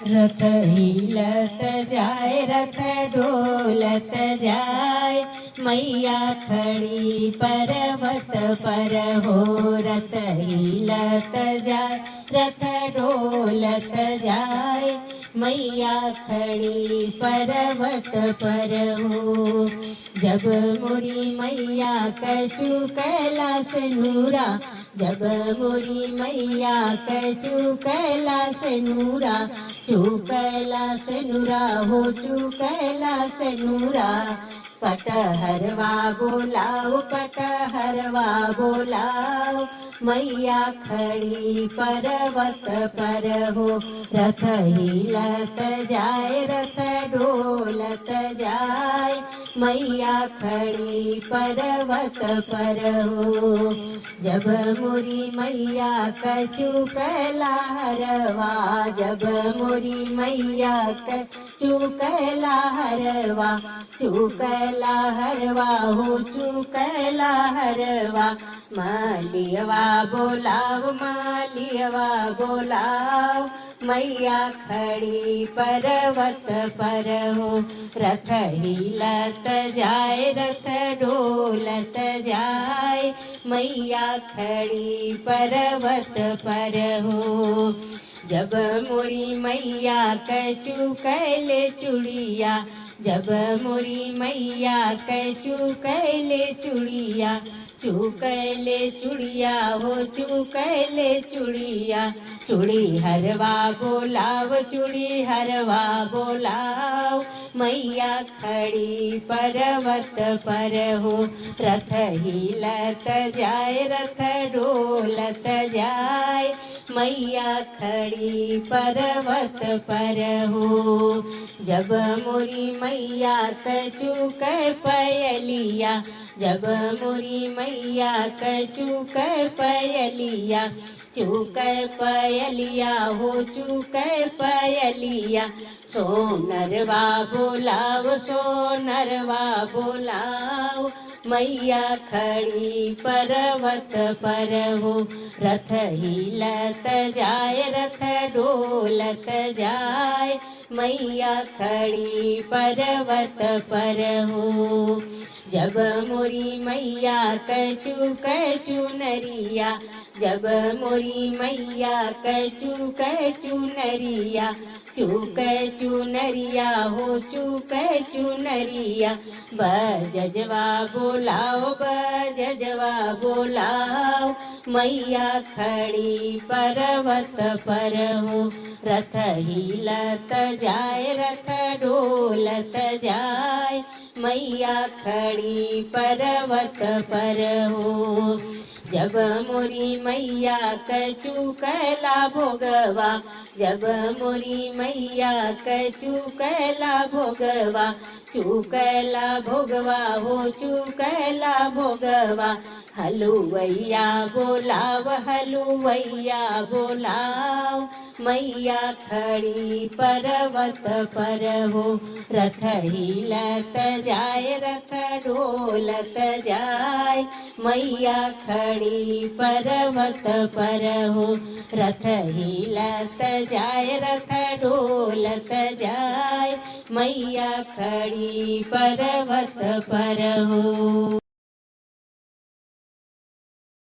रथ हिलत जाए रथ डोलत जाए, मैया खड़ी पर्वत पर हो। रथ हिलत जाए रथ डोलत जाए, मैया खड़ी पर्वत पर हो। जब मोरी मैया कछु कैलाश नूरा, जब मोरी मैया कछु कैलाश नूरा, चू कैलाश नूरा हो चू कैलाश नूरा। पटहरवा बोलाओ पटहरवा बोलाओ, मैया खड़ी पर्वत पर हो। रथ हिलत जाए रथ डोलत जाए, मैया खड़ी पर्वत पर हो। जब मोरी मैया कछु कैलाहरवा, जब मोरी मैया कछु कैलाहरवा, चू कैलाहरवा हो चू कैलाहरवा। मालियवा बोलाव मालियवा बोलाव, मैया खड़ी पर्वत पर हो। रथ हिलत जाए रथ डोलत जाए, मैया खड़ी पर्वत पर हो। जब मोरी मैया कछु कैले चुड़िया, जब मोरी मैया कछु कैले चुड़िया, चू कैले चुड़िया हो चू कैले चुड़िया। चूड़ी हरवा बोलाव चूड़ी हरवा बोलाव, मैया खड़ी पर्वत पर हो। रथ हिलत जाए रथ डोलत जाए, मैया खड़ी पर्वत पर हो। जब मोरी मैया कछु कै पयलिया, जब मोरी मैया कछु कै पयलिया, चूक पयलिया हो चूक पयलिया। सोनरवा बोलाव सोनरवा बोलाव, मैया खड़ी पर्वत पर हो। रथ हिलत जाए रथ डोलत जाए, मैया खड़ी पर्वत पर हो। जब मोरी मैया कछु कछु नरिया, जब मोरी मैया कछु कछु नरिया, चूक चुनरिया हो चूक चुनरिया। बजजवा बोलाओ बजजवा बोलाओ, मैया खड़ी पर्वत पर हो। रथ हिलत जाए रथ डोलत जाए, मैया खड़ी पर्वत पर हो। जब मोरी मैया कछु कैला भोगवा, जब मोरी मैया कछु कैला भोगवा, चू कैला भोगवा हो चू कैला भोगवा। हलुवैया बोलाव हलुवैया बोलाव, मैया खड़ी पर्वत पर हो। रथ हिलत जाए रथ डोलत जाए, मैया खड़ी पर्वत पर हो। रथ हिलत जाए रथ डोलत जाए, मैया खड़ी पर्वत पर हो।